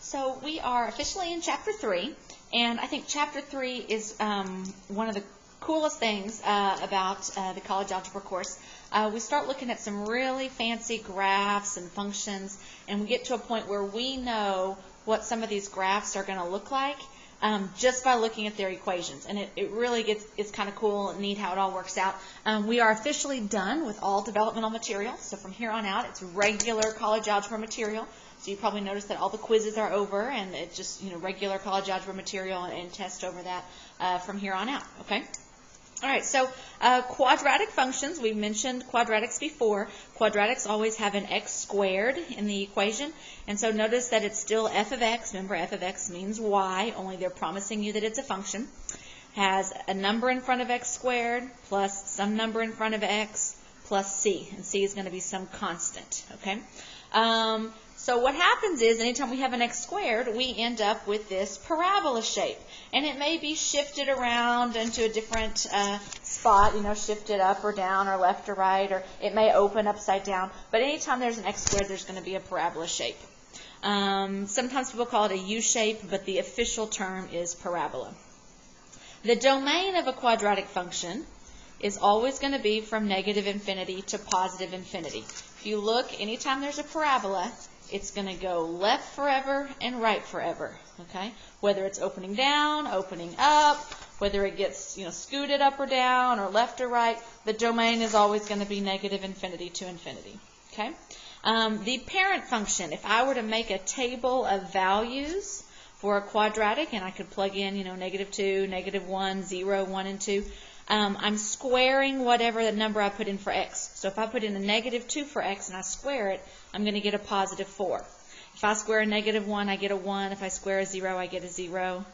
So we are officially in Chapter 3, and I think Chapter 3 is one of the coolest things about the college algebra course. We start looking at some really fancy graphs and functions, and we get to a point where we know what some of these graphs are going to look like just by looking at their equations. And it really it's kind of cool and neat how it all works out. We are officially done with all developmental material, so from here on out it's regular college algebra material. So you probably noticed that all the quizzes are over, and it's just regular college algebra material and test over that from here on out. Okay. All right. So quadratic functions. We've mentioned quadratics before. Quadratics always have an x squared in the equation, and so notice that it's still f of x. Remember, f of x means y. Only they're promising you that it's a function. Has a number in front of x squared plus some number in front of x plus c, and c is going to be some constant. Okay. So what happens is anytime we have an x squared, we end up with this parabola shape. And it may be shifted around into a different spot, shifted up or down or left or right, or it may open upside down. But anytime there's an x squared, there's going to be a parabola shape. Sometimes people call it a U shape, but the official term is parabola. The domain of a quadratic function is always going to be from negative infinity to positive infinity. If you look, anytime there's a parabola, it's going to go left forever and right forever, okay? Whether it's opening down, opening up, whether it gets, scooted up or down or left or right, the domain is always going to be negative infinity to infinity, okay? The parent function, if I were to make a table of values for a quadratic, and I could plug in, -2, -1, 0, 1, and 2, I'm squaring whatever the number I put in for x. So if I put in a -2 for x and I square it, I'm going to get a +4. If I square a -1, I get a 1. If I square a 0, I get a 0.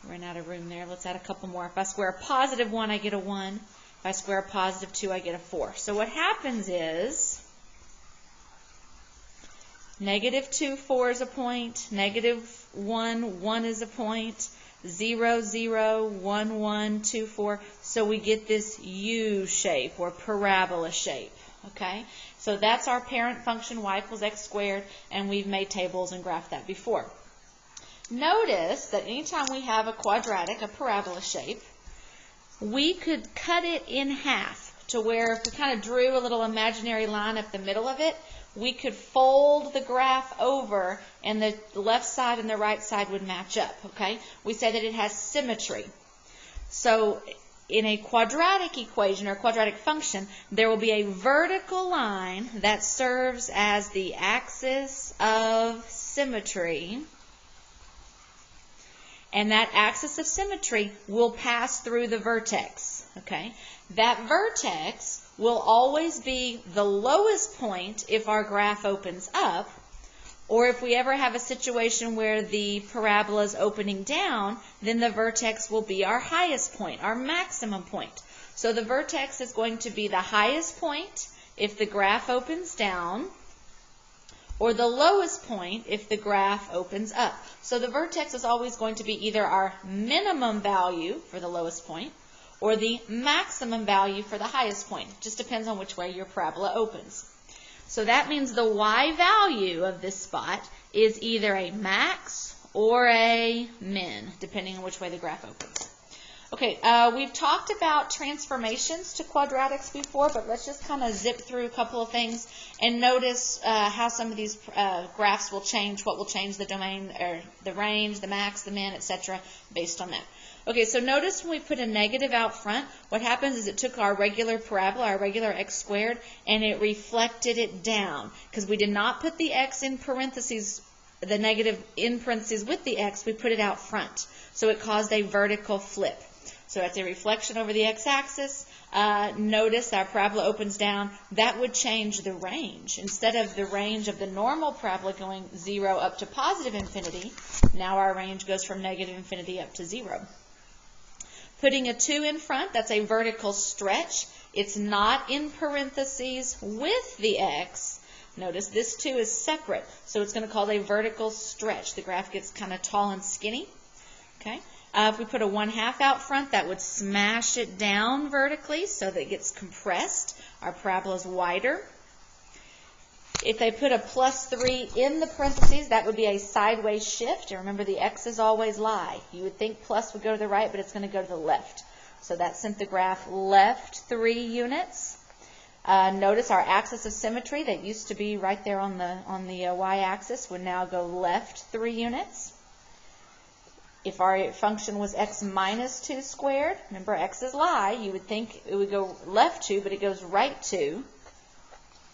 Ran out of room there. Let's add a couple more. If I square a +1, I get a 1. If I square a +2, I get a 4. So what happens is -2, 4 is a point. -1, 1 is a point. 0, 0, 1, 1, 2, 4. So we get this U shape or parabola shape. Okay? So that's our parent function, y equals x squared, and we've made tables and graphed that before. Notice that anytime we have a quadratic, a parabola shape, we could cut it in half to where if we kind of drew a little imaginary line up the middle of it, we could fold the graph over and the left side and the right side would match up, okay? We say that it has symmetry. So in a quadratic equation or quadratic function, there will be a vertical line that serves as the axis of symmetry. And that axis of symmetry will pass through the vertex, okay? That vertex will always be the lowest point if our graph opens up, or if we ever have a situation where the parabola is opening down, then the vertex will be our highest point, our maximum point. So the vertex is going to be the highest point if the graph opens down, or the lowest point if the graph opens up. So the vertex is always going to be either our minimum value for the lowest point, or the maximum value for the highest point. It just depends on which way your parabola opens. So that means the y value of this spot is either a max or a min, depending on which way the graph opens. Okay, we've talked about transformations to quadratics before, but let's just kind of zip through a couple of things and notice how some of these graphs will change, what will change the domain, or the range, the max, the min, etc., based on that. Okay, so notice when we put a negative out front, what happens is it took our regular parabola, our regular x squared, and it reflected it down. Because we did not put the x in parentheses, the negative in parentheses with the x, we put it out front. So it caused a vertical flip. So that's a reflection over the x-axis. Notice our parabola opens down. That would change the range. Instead of the range of the normal parabola going 0 up to positive infinity, now our range goes from negative infinity up to 0. Putting a 2 in front, that's a vertical stretch. It's not in parentheses with the x. Notice this 2 is separate, so it's going to cause a vertical stretch. The graph gets kind of tall and skinny. Okay. If we put a 1/2 out front, that would smash it down vertically so that it gets compressed. Our parabola is wider. If they put a plus 3 in the parentheses, that would be a sideways shift. And remember, the x's always lie. You would think plus would go to the right, but it's going to go to the left. So that sent the graph left 3 units. Notice our axis of symmetry that used to be right there on the y-axis would now go left 3 units. If our function was x minus 2 squared, remember x's lie, you would think it would go left 2, but it goes right 2.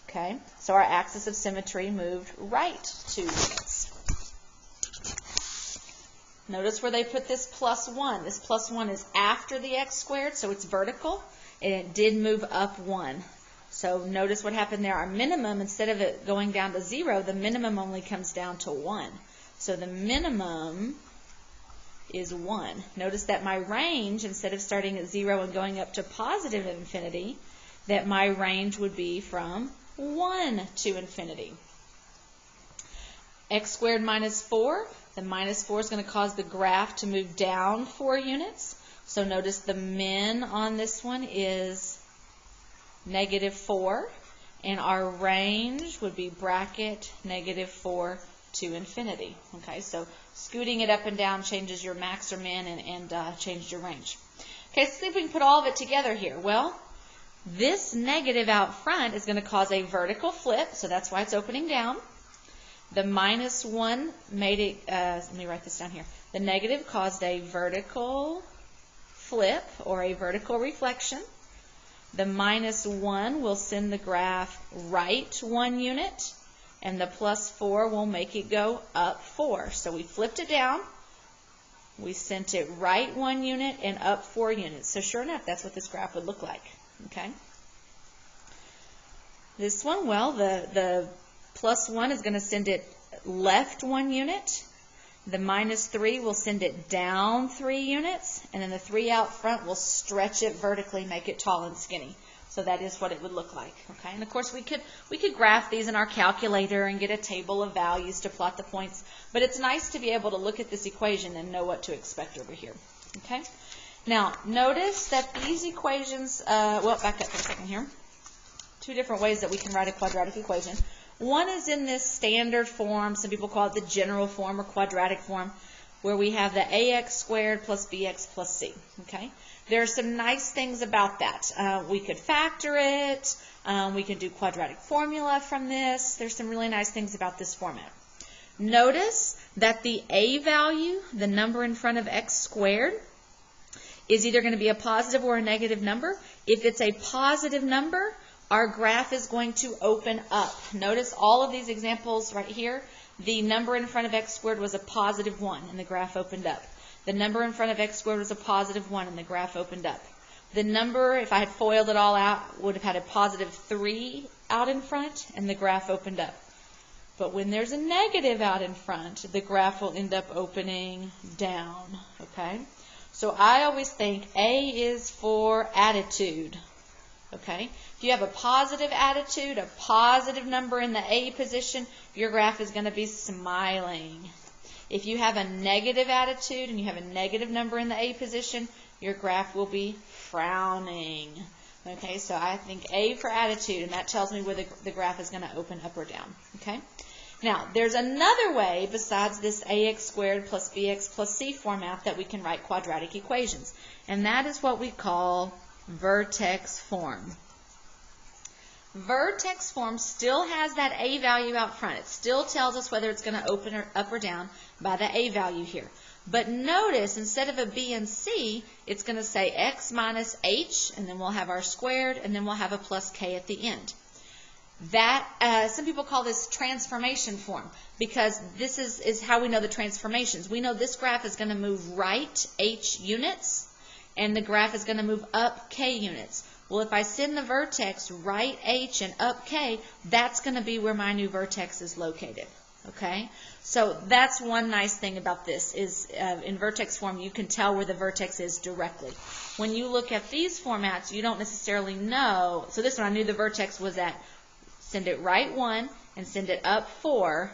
Okay, so our axis of symmetry moved right 2 units. Notice where they put this plus 1. This plus 1 is after the x squared, so it's vertical, and it did move up 1. So notice what happened there. Our minimum, instead of it going down to 0, the minimum only comes down to 1. So the minimum is 1. Notice that my range, instead of starting at 0 and going up to positive infinity, that my range would be from 1 to infinity. X squared minus 4. The minus 4 is going to cause the graph to move down 4 units. So notice the min on this one is -4. And our range would be bracket -4 to infinity. Okay, so scooting it up and down changes your max or min and changes your range. Okay, let's see if we can put all of it together here. Well, this negative out front is going to cause a vertical flip, so that's why it's opening down. The minus 1 made it, let me write this down here. The negative caused a vertical flip or a vertical reflection. The minus 1 will send the graph right 1 unit, and the plus 4 will make it go up 4. So we flipped it down. We sent it right 1 unit and up 4 units. So sure enough, that's what this graph would look like. Okay. This one, well, the plus 1 is going to send it left 1 unit. The minus 3 will send it down 3 units. And then the 3 out front will stretch it vertically, make it tall and skinny. So that is what it would look like. Okay. And of course, we could graph these in our calculator and get a table of values to plot the points. But it's nice to be able to look at this equation and know what to expect over here. Okay. Now, notice that these equations, well, back up for a second here. 2 different ways that we can write a quadratic equation. One is in this standard form. Some people call it the general form or quadratic form, where we have the ax squared plus bx plus c. Okay? There are some nice things about that. We could factor it. We can do quadratic formula from this. There's some really nice things about this format. Notice that the a value, the number in front of x squared, is either going to be a positive or a negative number. If it's a positive number, our graph is going to open up. Notice all of these examples right here. The number in front of x squared was a positive 1, and the graph opened up. The number in front of x squared was a positive 1, and the graph opened up. The number, if I had FOILed it all out, would have had a positive 3 out in front, and the graph opened up. But when there's a negative out in front, the graph will end up opening down. Okay? So I always think A is for attitude. Okay? If you have a positive attitude, a positive number in the A position, your graph is going to be smiling. If you have a negative attitude and you have a negative number in the A position, your graph will be frowning. Okay, so I think A for attitude, and that tells me whether the graph is going to open up or down. Okay? Now, there's another way besides this ax squared plus bx plus c format that we can write quadratic equations, and that is what we call vertex form. Vertex form still has that a value out front. It still tells us whether it's going to open up or down by the a value here. But notice, instead of a b and c, it's going to say x minus h, and then we'll have our squared, and then we'll have a plus k at the end. That some people call this transformation form, because this is how we know the transformations. We know this graph is going to move right h units, and the graph is going to move up k units. Well, if I send the vertex right h and up k, that's going to be where my new vertex is located. Okay? So that's one nice thing about this, is in vertex form you can tell where the vertex is directly. When you look at these formats, you don't necessarily know. So this one, I knew the vertex was at send it right 1 and send it up 4,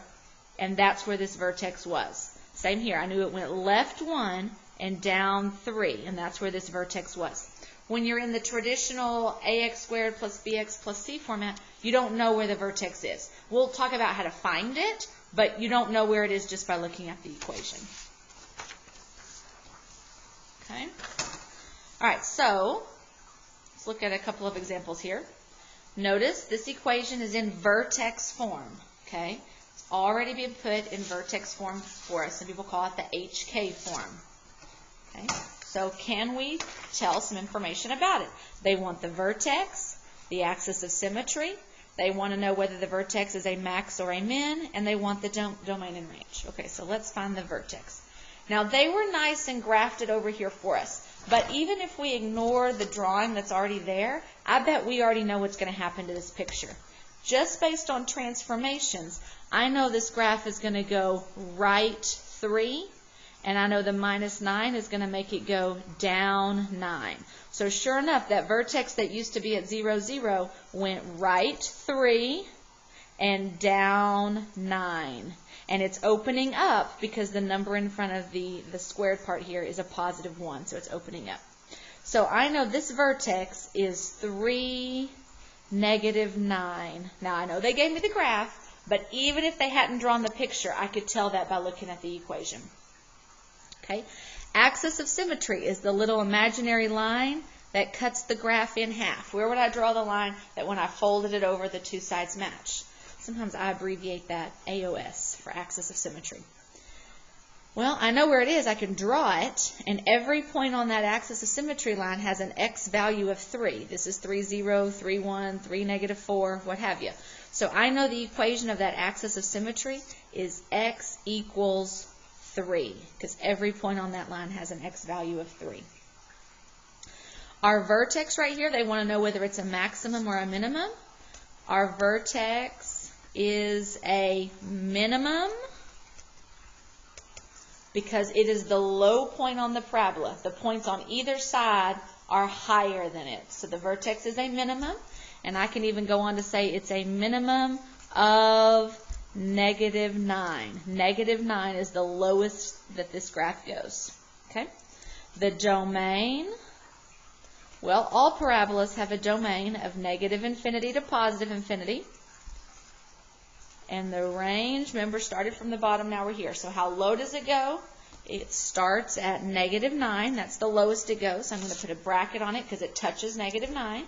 and that's where this vertex was. Same here. I knew it went left 1 and down 3, and that's where this vertex was. When you're in the traditional ax squared plus bx plus c format, you don't know where the vertex is. We'll talk about how to find it, but you don't know where it is just by looking at the equation. Okay. All right, so let's look at a couple of examples here. Notice this equation is in vertex form. Okay. It's already been put in vertex form for us. Some people call it the HK form. Okay. So can we tell some information about it? They want the vertex, the axis of symmetry. They want to know whether the vertex is a max or a min, and they want the domain and range. Okay, so let's find the vertex. Now, they were nice and graphed it over here for us, but even if we ignore the drawing that's already there, I bet we already know what's going to happen to this picture. Just based on transformations, I know this graph is going to go right 3, and I know the minus 9 is going to make it go down 9. So sure enough, that vertex that used to be at 0, 0 went right 3 and down 9. And it's opening up because the number in front of the squared part here is a positive 1, so it's opening up. So I know this vertex is 3, negative 9. Now I know they gave me the graph, but even if they hadn't drawn the picture, I could tell that by looking at the equation. Okay? Axis of symmetry is the little imaginary line that cuts the graph in half. Where would I draw the line that when I folded it over, the two sides match? Sometimes I abbreviate that AOS for axis of symmetry. Well, I know where it is. I can draw it, and every point on that axis of symmetry line has an x value of 3. This is 3, 0, 3, 1, 3, negative 4, what have you. So I know the equation of that axis of symmetry is x equals 3, because every point on that line has an x value of 3. Our vertex right here, they want to know whether it's a maximum or a minimum. Our vertex is a minimum because it is the low point on the parabola. The points on either side are higher than it. So the vertex is a minimum, and I can even go on to say it's a minimum of negative 9. Negative 9 is the lowest that this graph goes. Okay? The domain, well, all parabolas have a domain of negative infinity to positive infinity. And the range, remember, started from the bottom, now we're here. So how low does it go? It starts at negative 9. That's the lowest it goes. I'm going to put a bracket on it because it touches negative 9.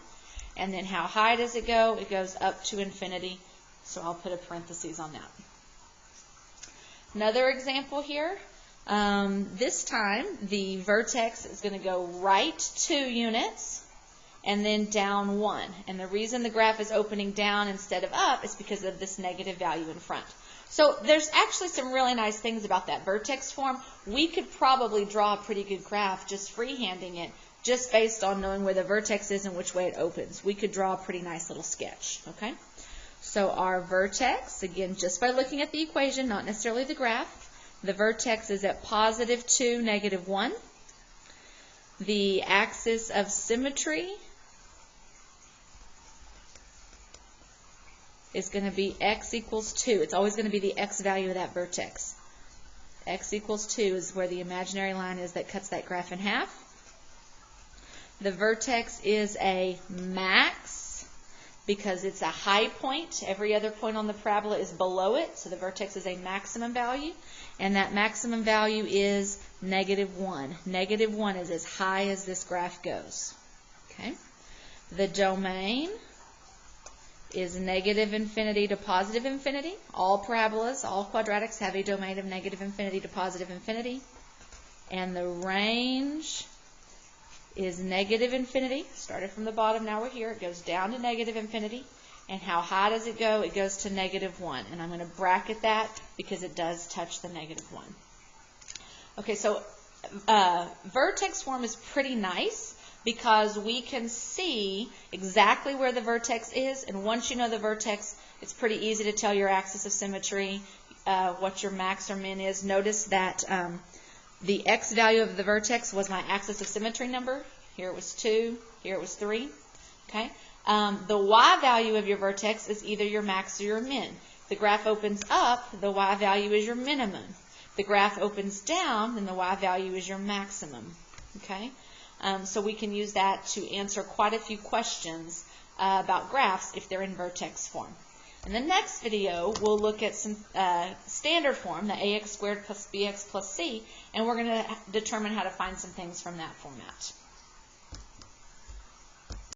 And then how high does it go? It goes up to infinity. So I'll put a parenthesis on that. Another example here. This time, the vertex is going to go right 2 units. And then down 1. And the reason the graph is opening down instead of up is because of this negative value in front. So there's actually some really nice things about that vertex form. We could probably draw a pretty good graph just freehanding it, just based on knowing where the vertex is and which way it opens. We could draw a pretty nice little sketch. Okay? So our vertex, again, just by looking at the equation, not necessarily the graph, the vertex is at positive 2, negative 1. The axis of symmetry is going to be x equals 2. It's always going to be the x value of that vertex. X equals 2 is where the imaginary line is that cuts that graph in half. The vertex is a max because it's a high point. Every other point on the parabola is below it, so the vertex is a maximum value. And that maximum value is negative 1. Negative 1 is as high as this graph goes. Okay. The domain is negative infinity to positive infinity. All parabolas, all quadratics have a domain of negative infinity to positive infinity. And the range is negative infinity. Started from the bottom, now we're here. It goes down to negative infinity. And how high does it go? It goes to negative 1. And I'm going to bracket that because it does touch the negative 1. Okay, so vertex form is pretty nice because we can see exactly where the vertex is. And once you know the vertex, it's pretty easy to tell your axis of symmetry, what your max or min is. Notice that the x value of the vertex was my axis of symmetry number. Here it was 2. Here it was 3. Okay. The y value of your vertex is either your max or your min. If the graph opens up, the y value is your minimum. If the graph opens down, then the y value is your maximum. Okay. So we can use that to answer quite a few questions about graphs if they're in vertex form. In the next video, we'll look at some standard form, the ax squared plus bx plus c, and we're going to determine how to find some things from that format.